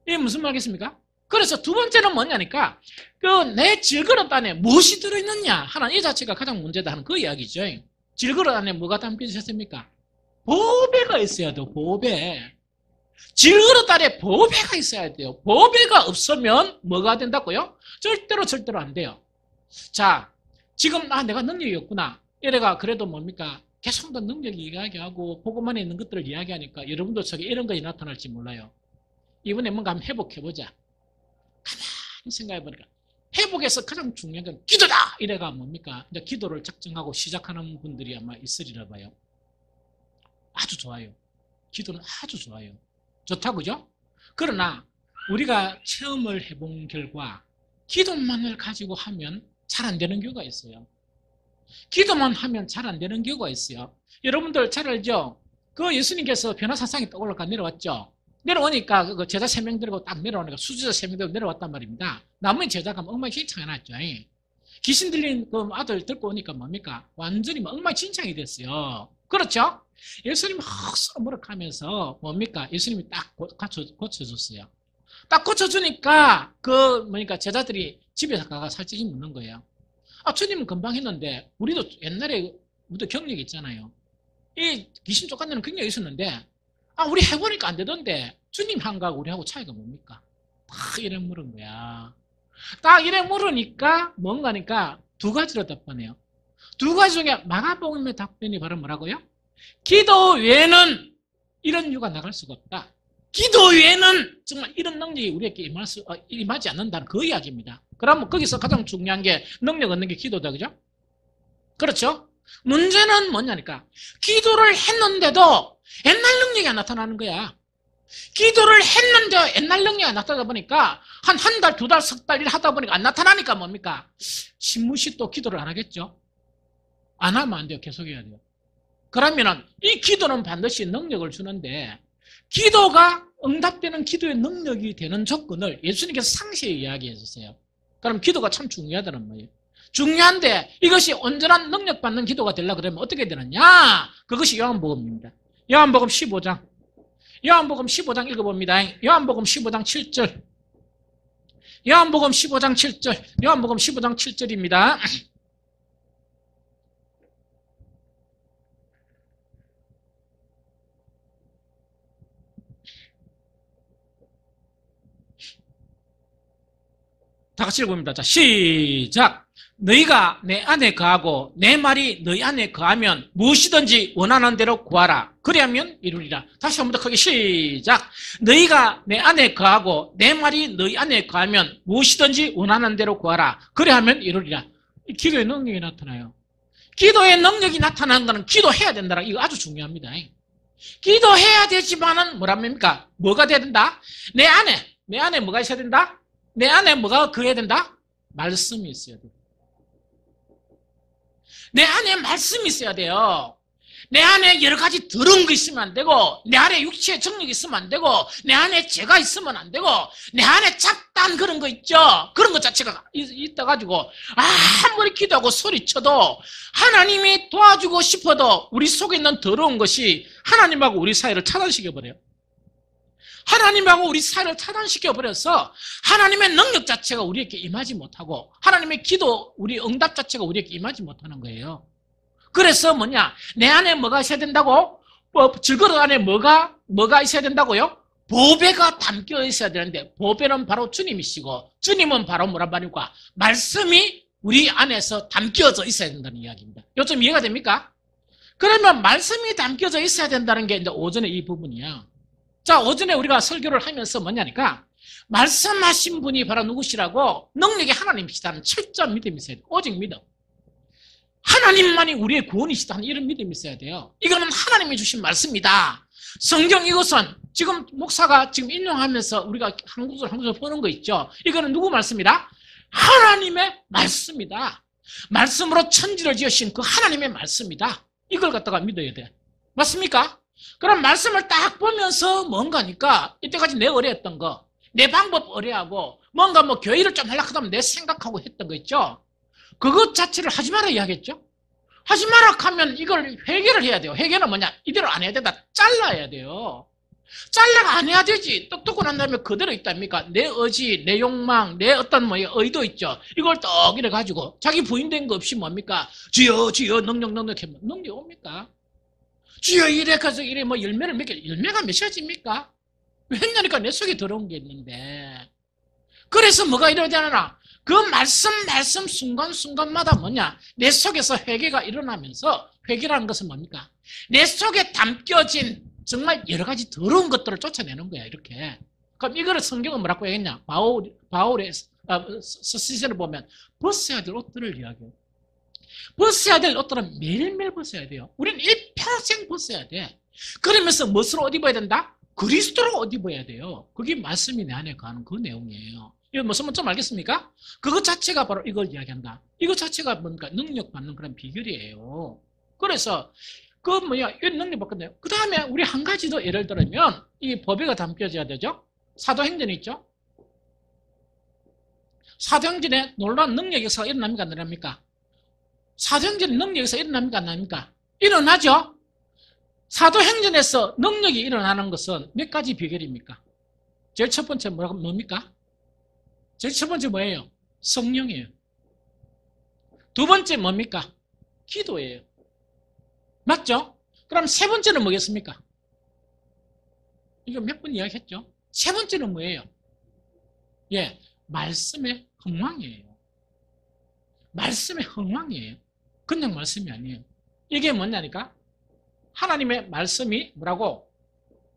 이게 무슨 말이겠습니까? 그래서 두 번째는 뭐냐니까 그 내 질그릇 안에 무엇이 들어있느냐 하는 이 자체가 가장 문제다 하는 그 이야기죠. 질그릇 안에 뭐가 담겨 있었습니까? 보배가 있어야 돼요. 보배. 질그릇 안에 보배가 있어야 돼요. 보배가 없으면 뭐가 된다고요? 절대로 안 돼요. 자, 지금 내가 능력이 없구나. 이래가 그래도 뭡니까? 계속 더 능력이 이야기하고 복음 안에 있는 것들을 이야기하니까 여러분도 속에 이런 것이 나타날지 몰라요. 이번에 뭔가 한번 회복해보자. 가만히 생각해보니까 회복에서 가장 중요한 건 기도다! 이래가 뭡니까? 이제 기도를 작정하고 시작하는 분들이 아마 있으리라 봐요. 아주 좋아요. 기도는 아주 좋아요. 좋다, 그죠? 그러나 우리가 체험을 해본 결과 기도만을 가지고 하면 잘 안 되는 경우가 있어요. 기도만 하면 잘 안 되는 경우가 있어요. 여러분들 잘 알죠? 그 예수님께서 변화산상에 떠 올라가 내려왔죠? 내려오니까 그 제자 3명 들고 딱 내려오니까 수제자 3명 들고 내려왔단 말입니다. 나머지 제자가 엉망진창이 났죠. 귀신 들린 그 아들 들고 오니까 뭡니까? 완전히 엉망진창이 됐어요. 그렇죠? 예수님이 헉 뭡니까? 예수님이 딱 고쳐줬어요. 딱 고쳐주니까 제자들이 집에서 가가 살찌기 묻는 거예요. 주님은 금방 했는데 우리도 옛날에 우리도 경력이 있잖아요. 이 귀신 쫓아내는 경력이 있었는데 우리 해보니까 안 되던데 주님 한 거하고 우리하고 차이가 뭡니까? 딱 이래 물은 거야. 딱 이래 물으니까 뭔가니까 두 가지로 답변해요. 두 가지 중에 마가복음의 답변이 바로 뭐라고요? 기도 외에는 이런 이유가 나갈 수가 없다. 기도 외에는 정말 이런 능력이 우리에게 임하지 않는다는 그 이야기입니다. 그러면 거기서 가장 중요한 게 능력 얻는 게 기도다. 그죠? 그렇죠? 문제는 뭐냐니까 기도를 했는데도 옛날 능력이 안 나타나는 거야. 기도를 했는데 옛날 능력이 안 나타나다 보니까 한 달, 두 달, 석 달 일 하다 보니까 안 나타나니까 뭡니까? 신무시 또 기도를 안 하겠죠? 안 하면 안 돼요. 계속해야 돼요. 그러면은 이 기도는 반드시 능력을 주는데 기도가 응답되는 기도의 능력이 되는 조건을 예수님께서 상세히 이야기해 주세요. 그럼 기도가 참 중요하다는 말이에요. 중요한데 이것이 온전한 능력 받는 기도가 되려고 그러면 어떻게 되느냐? 그것이 요한복음입니다. 요한복음 15장. 요한복음 15장 읽어봅니다. 요한복음 15장 7절. 요한복음 15장 7절. 요한복음 15장 7절입니다. 다 같이 읽어봅니다. 자, 시작. 너희가 내 안에 거하고 내 말이 너희 안에 거하면 무엇이든지 원하는 대로 구하라. 그리하면 이루리라. 다시 한 번 더 크게 시작. 너희가 내 안에 거하고 내 말이 너희 안에 거하면 무엇이든지 원하는 대로 구하라. 그리하면 이루리라. 기도의 능력이 나타나요. 기도의 능력이 나타나는 것은 기도해야 된다. 이거 아주 중요합니다. 기도해야 되지만은 뭐랍니까? 뭐가 돼야 된다? 내 안에 뭐가 있어야 된다? 내 안에 뭐가 거해야 된다? 말씀이 있어야 돼. 내 안에 말씀이 있어야 돼요. 내 안에 여러 가지 더러운 거 있으면 안 되고, 내 안에 육체의 정력이 있으면 안 되고, 내 안에 죄가 있으면 안 되고, 내 안에 잡다한 그런 거 있죠? 그런 것 자체가 있어가지고, 아무리 기도하고 소리쳐도, 하나님이 도와주고 싶어도, 우리 속에 있는 더러운 것이 하나님하고 우리 사이를 차단시켜버려요. 하나님하고 우리 사이를 차단시켜버려서 하나님의 능력 자체가 우리에게 임하지 못하고 하나님의 기도, 우리 응답 자체가 우리에게 임하지 못하는 거예요. 그래서 뭐냐? 내 안에 뭐가 있어야 된다고? 질그릇 안에 뭐가 있어야 된다고요? 보배가 담겨 있어야 되는데 보배는 바로 주님이시고 주님은 바로 뭐란 말입니까? 말씀이 우리 안에서 담겨져 있어야 된다는 이야기입니다. 요즘 이해가 됩니까? 그러면 말씀이 담겨져 있어야 된다는 게 이제 오전에 이 부분이야. 자, 오전에 우리가 설교를 하면서 뭐냐니까 말씀하신 분이 바로 누구시라고? 능력이 하나님이시다는 철저한 믿음이 있어야 돼요. 오직 믿음. 하나님만이 우리의 구원이시다는 이런 믿음이 있어야 돼요. 이거는 하나님이 주신 말씀이다. 성경 이것은 지금 목사가 지금 인용하면서 우리가 한 구절 한 구절 보는 거 있죠. 이거는 누구 말씀이다? 하나님의 말씀이다. 말씀으로 천지를 지으신 그 하나님의 말씀이다. 이걸 갖다가 믿어야 돼. 맞습니까? 그럼 말씀을 딱 보면서 뭔가니까 이때까지 내 의뢰했던 거, 내 방법 의뢰하고 뭔가 뭐 교회를 좀 하려고 하면 내 생각하고 했던 거 있죠. 그것 자체를 하지 마라 이야기했죠. 하지 마라 하면 이걸 회개를 해야 돼요. 회개는 뭐냐? 이대로 안 해야 된다. 잘라야 돼요. 잘라가 안 해야 되지. 똑똑고 난 다음에 그대로 있답니까? 내 의지, 내 욕망, 내 어떤 뭐 의도 있죠. 이걸 떡 이래 가지고 자기 부인된 거 없이 뭡니까? 주여 능력 하면 능력 옵니까? 주여 이래 가서 이래 뭐 열매를 열매가 맺혀집니까? 왜냐니까 내 속에 들어온 게 있는데. 그래서 뭐가 일어나나? 그 말씀 순간순간마다 뭐냐? 내 속에서 회개가 일어나면서 회개라는 것은 뭡니까? 내 속에 담겨진 정말 여러 가지 더러운 것들을 쫓아내는 거야, 이렇게. 그럼 이거를 성경은 뭐라고 하겠냐? 바울의 서신을 보면 벗어야 될 옷들을 이야기해요. 벗어야 될 옷들은 매일매일 벗어야 돼요. 우리는 일평생 벗어야 돼. 그러면서 무엇으로 옷 입어야 된다? 그리스도로 옷 입어야 돼요. 그게 말씀이 내 안에 가는 그 내용이에요. 이거 무슨 좀 알겠습니까? 그것 자체가 바로 이걸 이야기한다. 이것 자체가 뭔가 능력받는 그런 비결이에요. 그래서 이 능력 받거든요. 그 다음에 우리 한 가지 더 예를 들면 이 법에가 담겨져야 되죠. 사도행전이 있죠. 사도행전에 놀라운 능력에서 일어납니까? 안 일어납니까? 사도행전의 능력에서 일어납니까? 안 일어납니까? 일어나죠. 사도행전에서 능력이 일어나는 것은 몇 가지 비결입니까? 제일 첫 번째 뭡니까? 제일 첫 번째 뭐예요? 성령이에요. 두 번째 뭡니까? 기도예요. 맞죠? 그럼 세 번째는 뭐겠습니까? 이거 몇 번 이야기했죠? 세 번째는 뭐예요? 예, 말씀의 흥왕이에요. 말씀의 흥왕이에요. 그냥 말씀이 아니에요. 이게 뭐냐니까? 하나님의 말씀이 뭐라고?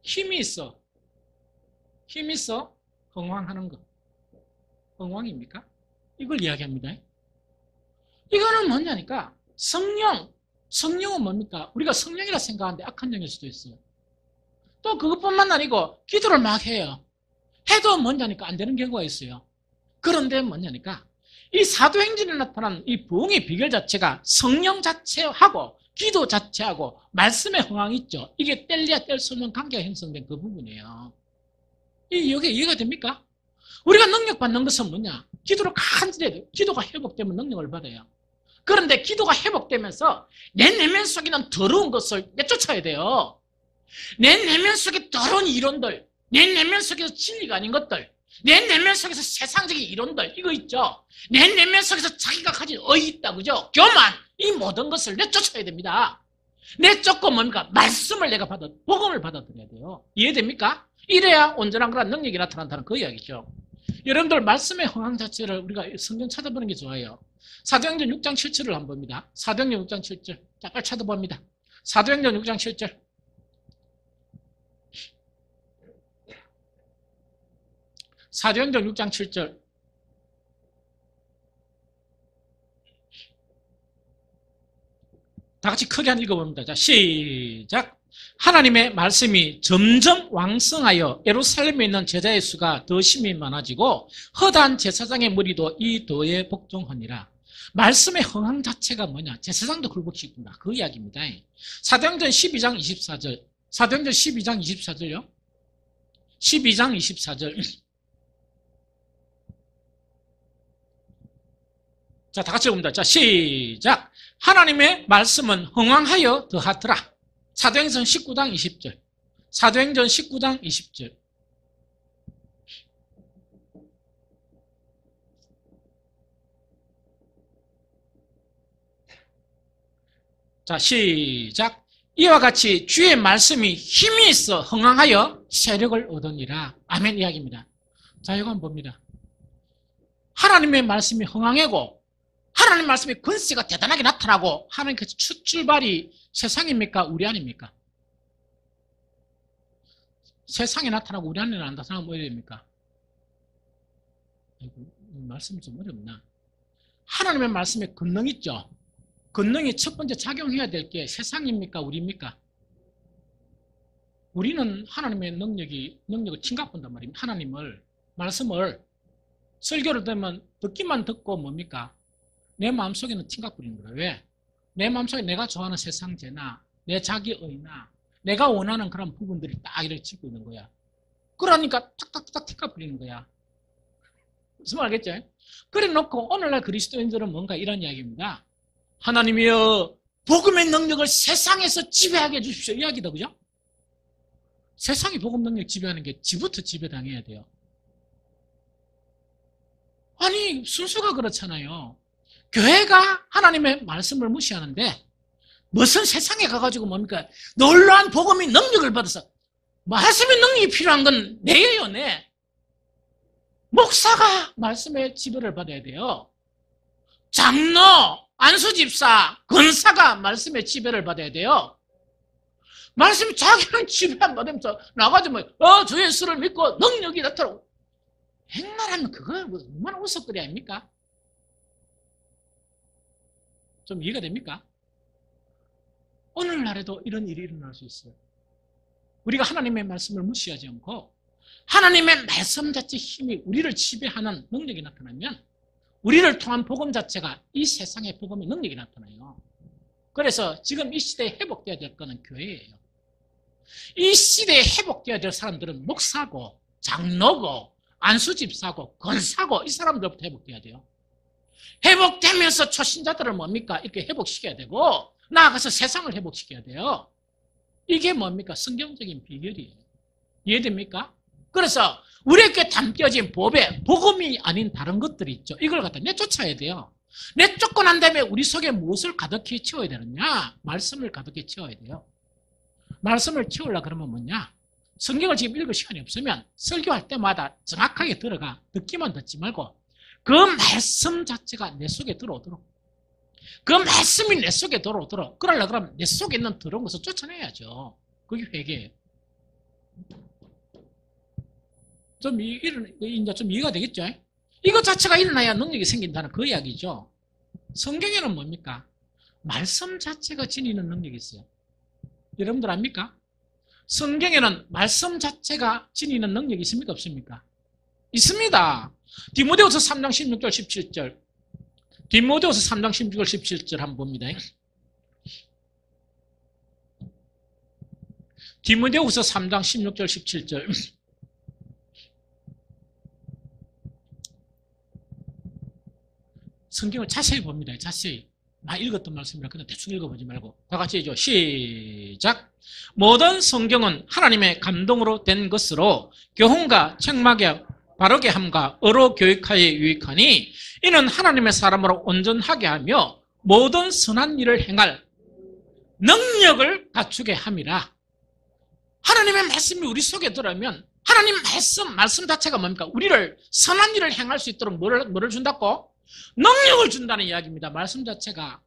힘이 있어. 힘이 있어 흥왕하는 거. 흥왕입니까? 이걸 이야기합니다. 이거는 뭐냐니까? 성령. 성령은 뭡니까? 우리가 성령이라 생각하는데 악한 영일 수도 있어요. 또 그것뿐만 아니고 기도를 막 해요. 해도 뭐냐니까 안 되는 경우가 있어요. 그런데 뭐냐니까? 이 사도행전에 나타난 이 부흥의 비결 자체가 성령 자체하고 기도 자체하고 말씀의 흥황이 있죠. 이게 뗄래야 뗄 수 없는 관계가 형성된 그 부분이에요. 이게 이해가 됩니까? 우리가 능력 받는 것은 뭐냐? 기도를 간절히 해야 돼요. 기도가 회복되면 능력을 받아요. 그런데 기도가 회복되면서 내 내면 속에 있는 더러운 것을 내쫓아야 돼요. 내 내면 속에 더러운 이론들, 내 내면 속에서 진리가 아닌 것들, 내 내면 속에서 세상적인 이론들, 이거 있죠. 내 내면 속에서 자기가 가진 의의 있다, 그죠? 교만, 이 모든 것을 내쫓아야 됩니다. 내쫓고 뭡니까? 말씀을 내가 복음을 받아들여야 돼요. 이해됩니까? 이래야 온전한 그런 능력이 나타난다는 그 이야기죠. 여러분들 말씀의 흥황 자체를 우리가 성경 찾아보는 게 좋아요. 사도행전 6장 7절을 한번 봅니다. 사도행전 6장 7절. 자, 빨리 찾아봅니다. 사도행전 6장 7절. 사도행전 6장 7절. 다 같이 크게 한번 읽어봅니다. 자, 시작. 하나님의 말씀이 점점 왕성하여 예루살렘에 있는 제자의 수가 더 심히 많아지고 허다한 제사장의 무리도 이 도에 복종하니라. 말씀의 흥황 자체가 뭐냐? 제사장도 굴복시킨다. 그 이야기입니다. 사도행전 12장 24절. 사도행전 12장 24절요. 12장 24절. 자, 다 같이 봅니다. 자, 시작. 하나님의 말씀은 흥왕하여 더하더라. 사도행전 19장 20절. 사도행전 19장 20절. 자, 시작. 이와 같이 주의 말씀이 힘이 있어 흥왕하여 세력을 얻으니라. 아멘 이야기입니다. 자, 이거 한번 봅니다. 하나님의 말씀이 흥왕하고 하나님 말씀의 권세가 대단하게 나타나고 하는 그 첫 출발이 세상입니까? 우리 안입니까? 세상에 나타나고 우리 안에 안 나타나면 뭐 해야 됩니까? 말씀이 좀 어렵나? 하나님의 말씀에 권능 있죠? 권능이 첫 번째 작용해야 될 게 세상입니까? 우리입니까? 우리는 하나님의 능력을 침각본단 말입니다. 하나님을, 말씀을 설교를 되면 듣기만 듣고 뭡니까? 내 마음속에는 침각 부리는 거예요. 왜? 내 마음속에 내가 좋아하는 세상제나 내 자기의나 내가 원하는 그런 부분들이 딱 이렇게 짓고 있는 거야. 그러니까 탁탁탁 침각 부리는 거야. 무슨 말 알겠죠? 그래 놓고 오늘날 그리스도인들은 뭔가 이런 이야기입니다. 하나님이여 복음의 능력을 세상에서 지배하게 해주십시오. 이야기다, 그죠? 세상이 복음 능력 지배하는 게 지부터 지배당해야 돼요. 아니 순수가 그렇잖아요. 교회가 하나님의 말씀을 무시하는데 무슨 세상에 가가지고 뭡니까? 놀라운 복음의 능력을 받아서 말씀의 능력이 필요한 건 내예요, 내. 목사가 말씀의 지배를 받아야 돼요. 장로, 안수집사, 권사가 말씀의 지배를 받아야 돼요. 말씀이 자기는 지배 안 받으면서 나가지고 주 예수를 믿고 능력이 나타나고 행나라면 그거 얼마나 우스갯거리 아닙니까? 좀 이해가 됩니까? 오늘날에도 이런 일이 일어날 수 있어요. 우리가 하나님의 말씀을 무시하지 않고 하나님의 말씀 자체 힘이 우리를 지배하는 능력이 나타나면 우리를 통한 복음 자체가 이 세상의 복음의 능력이 나타나요. 그래서 지금 이 시대에 회복되어야 될 거는 교회예요. 이 시대에 회복되어야 될 사람들은 목사고 장로고 안수집사고 권사고 이 사람들부터 회복돼야 돼요. 회복되면서 초신자들을 뭡니까? 이렇게 회복시켜야 되고 나아가서 세상을 회복시켜야 돼요. 이게 뭡니까? 성경적인 비결이에요. 이해됩니까? 그래서 우리에게 담겨진 복음이 아닌 다른 것들이 있죠. 이걸 갖다 내쫓아야 돼요. 내쫓고 난 다음에 우리 속에 무엇을 가득히 채워야 되느냐? 말씀을 가득히 채워야 돼요. 말씀을 채우려고 그러면 뭐냐? 성경을 지금 읽을 시간이 없으면 설교할 때마다 정확하게 들어가. 듣기만 듣지 말고 그 말씀 자체가 내 속에 들어오도록, 그 말씀이 내 속에 들어오도록, 그러려고 그러면 내 속에 있는 더러운 것을 쫓아내야죠. 그게 회개예요. 좀 이해가 되겠죠? 이것 자체가 일어나야 능력이 생긴다는 그 이야기죠. 성경에는 뭡니까? 말씀 자체가 지니는 능력이 있어요. 여러분들 압니까? 성경에는 말씀 자체가 지니는 능력이 있습니까? 없습니까? 있습니다. 디모데후서 3장 16절 17절. 디모데후서 3장 16절 17절 한번 봅니다. 디모데후서 3장 16절 17절. 성경을 자세히 봅니다. 자세히. 많이 읽었던 말씀이라 그냥 대충 읽어보지 말고 다 같이 해줘. 시작. 모든 성경은 하나님의 감동으로 된 것으로 교훈과 책망에 바르게 함과 어로 교육하에 유익하니 이는 하나님의 사람으로 온전하게 하며 모든 선한 일을 행할 능력을 갖추게 함이라. 하나님의 말씀이 우리 속에 들어오면 하나님 말씀 자체가 뭡니까? 우리를 선한 일을 행할 수 있도록 뭐를 준다고? 능력을 준다는 이야기입니다. 말씀 자체가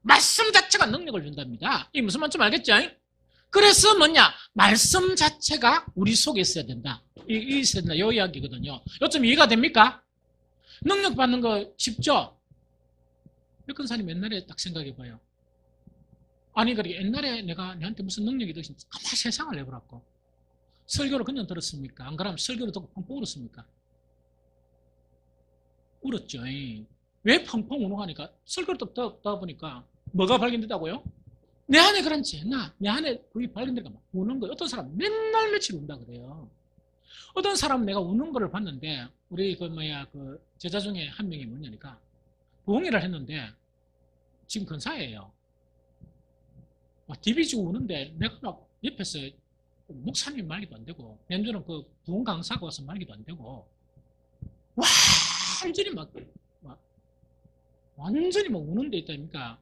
능력을 준답니다. 이게 무슨 말인지 알겠죠? 그래서 뭐냐? 말씀 자체가 우리 속에 있어야 된다. 이 이야기거든요. 요즘 이해가 됩니까? 능력 받는 거 쉽죠? 백근사님 옛날에 딱 생각해봐요. 아니, 그래 옛날에 내가 내한테 무슨 능력이 있으면 가만히 세상을 내버렸고 설교를 그냥 들었습니까? 안 그러면 설교를 듣고 펑펑 울었습니까? 울었죠. 왜 펑펑 우는하니까 설교를 듣다 보니까 뭐가 발견됐다고요? 내 안에 그런 죄나 내 안에 그게 발견되니까 막 우는 거예요. 어떤 사람 맨날 며칠 운다 그래요. 어떤 사람은 내가 우는 거를 봤는데 우리 그 제자 중에 한 명이 뭐냐니까 부흥회를 했는데 지금 근사예요. 막 디비지고 우는데 내가 막 옆에서 목사님 말기도 안 되고 연주는 그 부흥 강사가 와서 말기도 안 되고 완전히 막 우는 데 있다니까.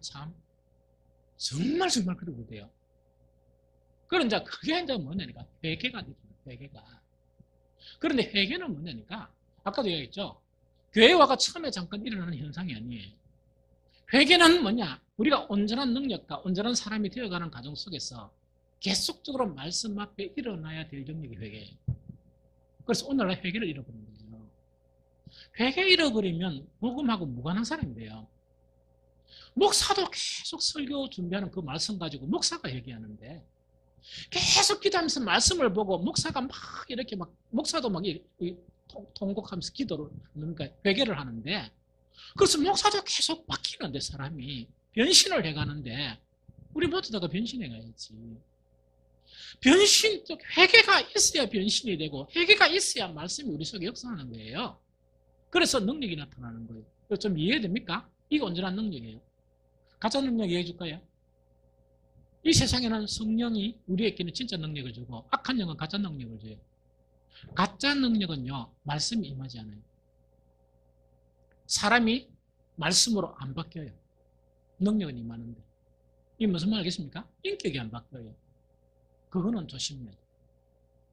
참 정말 그러고 돼요. 그런 그게 이제 뭐냐니까 회개가 되죠. 회개가. 그런데 회개는 뭐냐니까 아까도 얘기했죠. 교회화가 처음에 잠깐 일어나는 현상이 아니에요. 회개는 뭐냐? 우리가 온전한 능력과 온전한 사람이 되어가는 과정 속에서 계속적으로 말씀 앞에 일어나야 될 영역이 회개예요. 그래서 오늘날 회개를 잃어버린 거예요. 회개 잃어버리면 복음하고 무관한 사람이 돼요. 목사도 계속 설교 준비하는 그 말씀 가지고 목사가 얘기하는데 계속 기도하면서 말씀을 보고 목사가 막 이렇게 막 목사도 막 통곡하면서 기도를 그러니까 회개를 하는데 그래서 목사도 계속 바뀌는데 사람이 변신을 해가는데 우리 모두 다가 변신해가야지. 회개가 있어야 변신이 되고 회개가 있어야 말씀이 우리 속에 역사하는 거예요. 그래서 능력이 나타나는 거예요. 좀 이해됩니까? 이게 온전한 능력이에요. 가짜 능력 이해해 줄까요? 이 세상에는 성령이 우리에게는 진짜 능력을 주고 악한 영은 가짜 능력을 줘요. 가짜 능력은요, 말씀이 임하지 않아요. 사람이 말씀으로 안 바뀌어요. 능력은 임하는데. 이게 무슨 말 알겠습니까? 인격이 안 바뀌어요. 그거는 조심해야 돼요.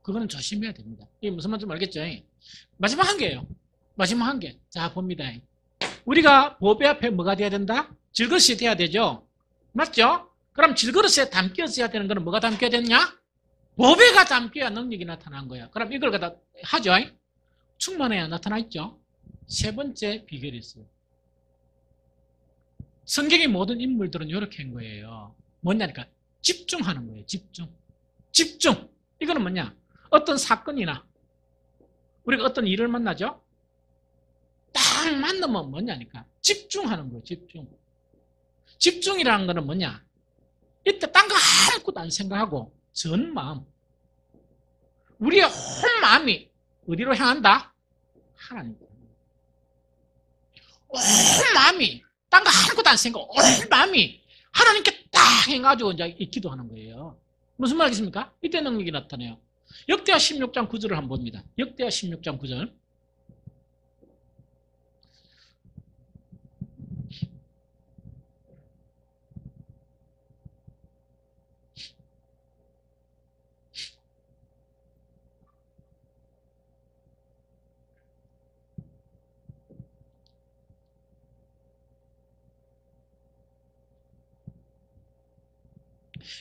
그거는 조심해야 됩니다. 이게 무슨 말인지 알겠죠? 마지막 한 개예요. 마지막 한 개. 자, 봅니다. 우리가 보배 앞에 뭐가 돼야 된다? 질그릇이 돼야 되죠? 맞죠? 그럼 질그릇에 담겨져야 되는 거는 뭐가 담겨야 되느냐? 보배가 담겨야 능력이 나타난 거야. 그럼 이걸 갖다 하죠? 충만해야 나타나 있죠? 세 번째 비결이 있어요. 성경의 모든 인물들은 이렇게 한 거예요. 뭐냐니까 집중하는 거예요. 집중. 이거는 뭐냐? 어떤 사건이나 우리가 어떤 일을 만나죠? 딱 만나면 뭐냐니까 집중하는 거예요. 집중이라는 거는 뭐냐? 이때 딴 거 아무것도 안 생각하고 전 마음, 우리의 온 마음이 어디로 향한다? 하나님. 온 마음이 딴 거 아무것도 안 생각하고 온 마음이 하나님께 딱 해가지고 이제 기도하는 거예요. 무슨 말이겠습니까? 이때 능력이 나타나요. 역대하 16장 9절을 한번 봅니다. 역대하 16장 9절.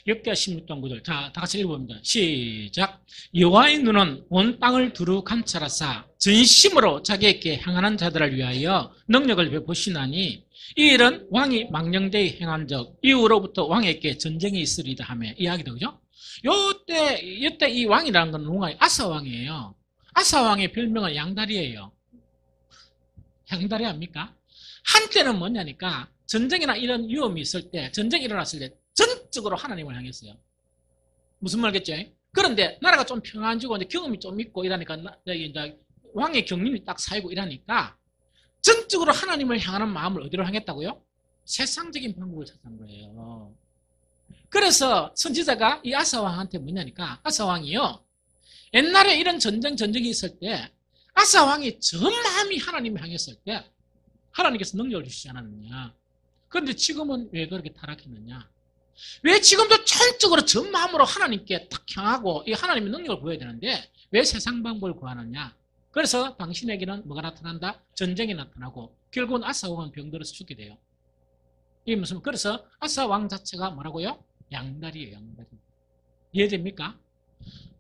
역대하 16장 9절. 자, 다 같이 읽어봅니다. 시작. 여호와의 눈은 온 땅을 두루 감찰하사 전심으로 자기에게 향하는 자들을 위하여 능력을 베푸시나니 이 일은 왕이 망령되이 행한 적 이후로부터 왕에게 전쟁이 있으리다 하며 이야기도 그죠? 이때 이 왕이라는 건 누가 아사 왕이에요. 아사 왕의 별명은 양다리예요. 양다리 압니까? 한때는 뭐냐니까 전쟁이나 이런 위험이 있을 때, 전쟁이 일어났을 때 전적으로 하나님을 향했어요. 무슨 말겠죠? 그런데 나라가 좀 평안해지고 이제 경험이 좀 있고 이러니까 이제 왕의 경륜이 딱 쌓이고 이러니까 전적으로 하나님을 향하는 마음을 어디로 향했다고요? 세상적인 방법을 찾은 거예요. 그래서 선지자가 이 아사 왕한테 뭐냐니까 아사 왕이요. 옛날에 이런 전쟁이 있을 때 아사 왕이 전 마음이 하나님을 향했을 때 하나님께서 능력을 주시지 않았느냐. 그런데 지금은 왜 그렇게 타락했느냐. 왜 지금도 전적으로 전 마음으로 하나님께 딱 향하고 이 하나님의 능력을 보여야 되는데 왜 세상 방법을 구하느냐. 그래서 당신에게는 뭐가 나타난다? 전쟁이 나타나고 결국은 아사 왕은 병들어서 죽게 돼요. 이게 무슨 그래서 아사 왕 자체가 뭐라고요? 양다리예요. 양다리. 이해됩니까?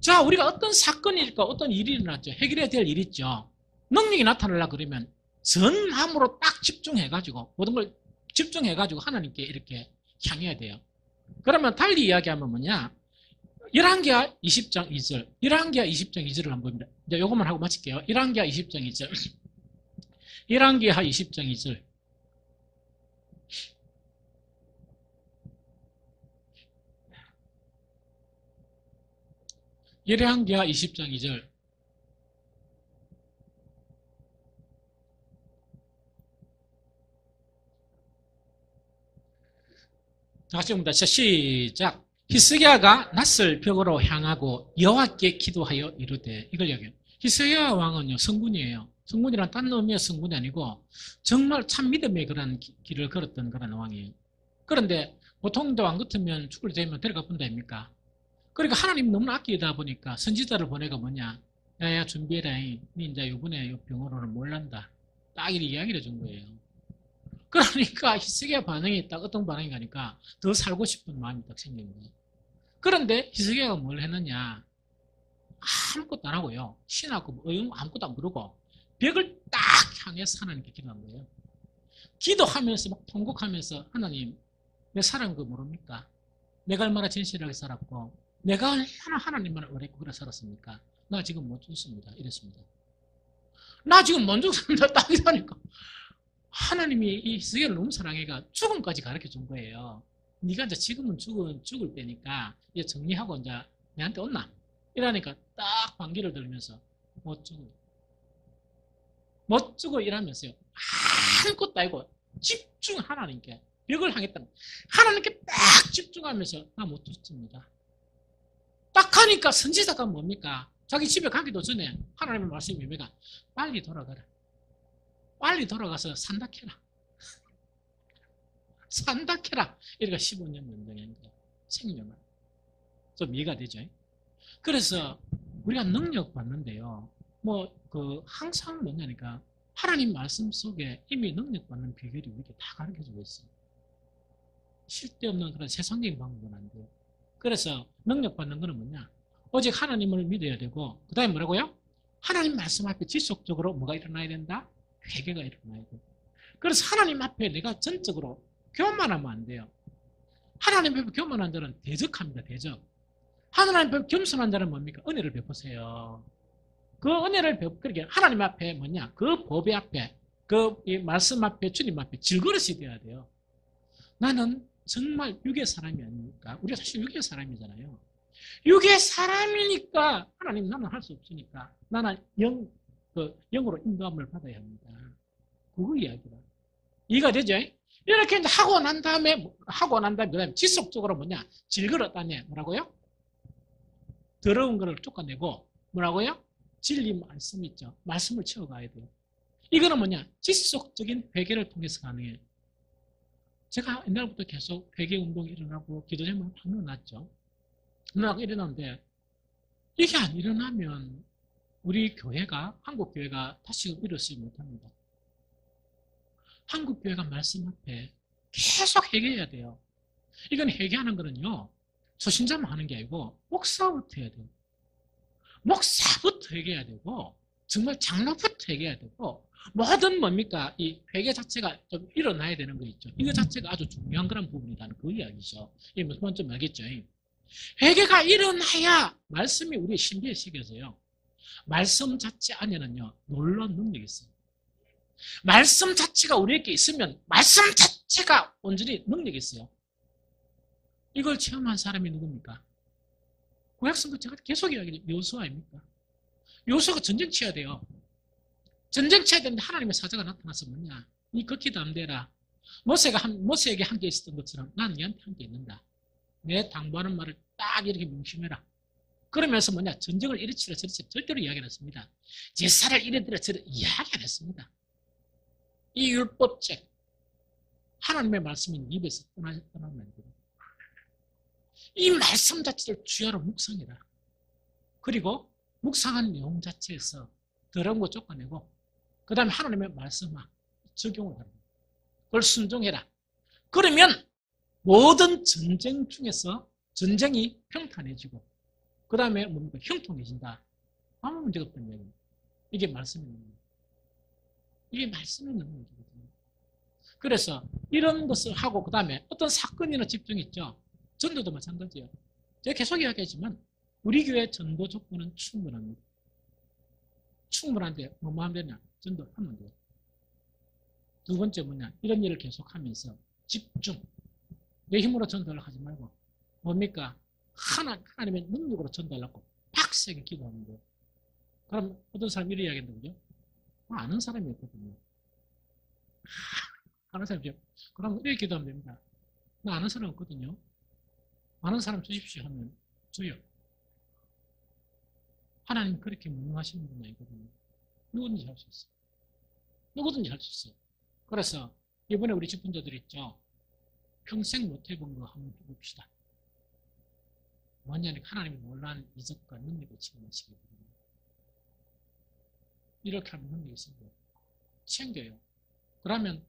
자, 우리가 어떤 사건이 일까 어떤 일이 일어났죠. 해결해야 될 일이 있죠. 능력이 나타나려고 그러면 전 마음으로 딱 집중해가지고 모든 걸 집중해가지고 하나님께 이렇게 향해야 돼요. 그러면 달리 이야기하면 뭐냐? 11기하 20장 2절 11기하 20장 2절을 한번 봅니다. 이제 요것만 하고 마칠게요. 11기하 20장 2절 11기하 20장 2절 열왕기하 20장 2절 다시 봅니다. 시작. 히스기야가 낯을 벽으로 향하고 여호와께 기도하여 이르되 이걸 이야기해요. 히스기야 왕은요 성군이에요. 성군이란 딴 의미의 성군이 아니고 정말 참 믿음의 그런 길을 걸었던 그런 왕이에요. 그런데 보통 왕 같으면 죽을 되면 데려가 본다 아닙니까? 그러니까 하나님 너무 아끼다 보니까 선지자를 보내가 뭐냐. 야야 준비해라. 니 이제 이번에 병으로는 몰란다. 딱 이렇게 이야기를 해준 거예요. 그러니까 히스기야 반응이 딱 어떤 반응이 가니까 더 살고 싶은 마음이 딱 생긴 거예요. 그런데 히스기야가 뭘 했느냐. 아무것도 안 하고요. 신하고 아무것도 안 부르고 벽을 딱 향해서 하나님께 기도한 거예요. 기도하면서 막 통곡하면서 하나님 내 살은 거 모릅니까? 내가 얼마나 진실하게 살았고 내가 얼마나 하나님만을 오래고 그래 살았습니까? 나 지금 못 죽습니다. 이랬습니다. 나 지금 못 죽습니다. 딱 이러니까 하나님이 이 히스기야를 너무 사랑해가 죽음까지 가르쳐 준 거예요. 네가 이제 지금은 죽을 때니까 이제 정리하고 이제 내한테 온나? 이러니까 딱 반기를 들면서 못 죽어 이러면서요. 아무것도 아니고 집중 하나님께 벽을 향했다. 하나님께 딱 집중하면서 나 못 죽습니다. 딱 하니까 선지자가 뭡니까? 자기 집에 가기도 전에 하나님의 말씀이 뭡니까? 빨리 돌아가라. 빨리 돌아가서 산다 캐라. 산다 캐라. 이러니까 15년 연장인 거예요. 생명을. 좀 이해가 되죠? 그래서 우리가 능력 받는데요. 항상 뭐냐니까 하나님 말씀 속에 이미 능력 받는 비결이 우리에게 다 가르쳐 주고 있어요. 쓸데없는 그런 세상적인 방법은 안 돼요. 그래서 능력 받는 거는 뭐냐? 오직 하나님을 믿어야 되고, 그 다음에 뭐라고요? 하나님 말씀 앞에 지속적으로 뭐가 일어나야 된다? 회개가 일어나야 돼요. 그래서 하나님 앞에 내가 전적으로 교만하면 안 돼요. 하나님 앞에 교만한 자는 대적합니다. 대적. 하나님 앞에 겸손한 자는 뭡니까? 은혜를 베푸세요. 그 은혜를 그렇게 하나님 앞에 뭐냐? 그 법의 앞에, 이 말씀 앞에, 주님 앞에 질그릇이 돼야 돼요. 나는 정말 육의 사람이 아닙니까? 우리가 사실 육의 사람이잖아요. 육의 사람이니까 하나님 나는 할 수 없으니까 나는 영으로 인도함을 받아야 합니다. 그거 이야기다. 이해가 되죠? 이렇게 이제 하고 난 다음에 그다음에 지속적으로 뭐냐? 질그릇다네. 뭐라고요? 더러운 거를 쫓아내고 뭐라고요? 진리 말씀 있죠. 말씀을 채워가야 돼요. 이거는 뭐냐? 지속적인 회개를 통해서 가능해요. 제가 옛날부터 계속 회개 운동이 일어나고 기도 제목이 확 일어났죠. 일어나는데 이게 안 일어나면 우리 교회가 한국 교회가 다시 일어서지 못합니다. 한국 교회가 말씀 앞에 계속 회개해야 돼요. 이건 회개하는 거는요. 초신자만 하는 게 아니고 목사부터 해야 돼요. 목사부터 회개해야 되고 정말 장로부터 회개해야 되고 모든 뭡니까? 이 회개 자체가 좀 일어나야 되는 거 있죠. 이거 자체가 아주 중요한 그런 부분이라는 그 이야기죠. 이게 무슨 말인지 알겠죠? 회개가 일어나야 말씀이 우리의 신비에 새겨져요. 말씀 자체 안에는요, 놀라운 능력이 있어요. 말씀 자체가 우리에게 있으면 말씀 자체가 온전히 능력이 있어요. 이걸 체험한 사람이 누굽니까? 구약성경 제가 계속 이야기해요. 요수아 아닙니까? 요수아가 전쟁 치어야 돼요. 전쟁 치어야 되는데 하나님의 사자가 나타나서 뭐냐? 니 걷기도 안 되라. 모세에게 함께 있었던 것처럼 나는 너한테 함께 있는다. 내 당부하는 말을 딱 이렇게 명심해라. 그러면서 뭐냐? 전쟁을 일으키라 저렇게 절대로 이야기 안 했습니다. 제사를 이래드려 저렇게 이야기 안 했습니다. 이 율법책, 하나님의 말씀이 입에서 떠나면 안 돼요. 이 말씀 자체를 주야로 묵상해라. 그리고 묵상한 내용 자체에서 더러운 거 쫓아내고 그 다음에 하나님의 말씀을 적용을 하라. 그걸 순종해라. 그러면 모든 전쟁 중에서 전쟁이 평탄해지고 그 다음에 뭡니까? 형통해진다. 아무 문제가 없다는 얘기입니다. 이게 말씀이 있는 거예요. 이게 말씀이 있는 거거든요. 그래서 이런 것을 하고 그 다음에 어떤 사건이나 집중했죠. 전도도 마찬가지예요. 제가 계속 이야기하지만 우리 교회 전도 조건은 충분합니다. 충분한데 뭐뭐 하면 되냐? 전도하면 돼요. 두 번째 뭐냐? 이런 일을 계속하면서 집중. 내 힘으로 전도를 하지 말고 뭡니까? 하나님의 능력으로 전도하려고 빡세게 기도하는 거예요. 그럼 어떤 사람이 이렇게 이야기한다고 그죠? 아는 사람이 있거든요. 아는 사람이죠. 그럼 이렇게 기도하면 됩니다. 나 아는 사람 없거든요. 아는 사람 주십시오 하면 줘요. 하나님 그렇게 무능하시는 분이 아니거든요. 누구든지 할 수 있어요. 누구든지 할 수 있어요. 그래서 이번에 우리 집분자들 있죠. 평생 못 해본 거 한번 해봅시다. 뭐냐면 하나님의 놀라운 이적과 능력을 체험하시게 됩니다. 이렇게 하면 능력이 있어요. 챙겨요. 그러면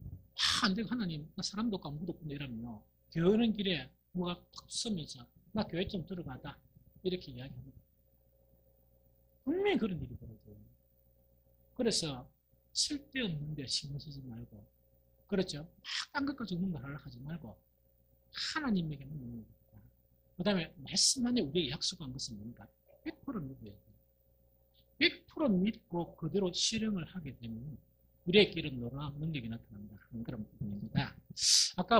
안 되고 하나님 나 사람도 없고 아무도 없고 이러면요. 교회는 길에 뭐가 탁 쓰면서 나 교회 좀 들어가다 이렇게 이야기합니다. 분명히 그런 일이 벌어져요. 그래서 쓸데없는데 신경 쓰지 말고 그렇죠. 막 딴 것까지 없는 거 하려고 하지 말고 하나님에게만 있는 겁니다. 그 다음에 말씀 안에 우리에게 약속한 것은 뭔가 100% 믿어야 돼요. 100% 믿고 그대로 실행을 하게 되면 우리에게 이런 놀라운 능력이 나타난다 하는 그런 부분입니다. 아까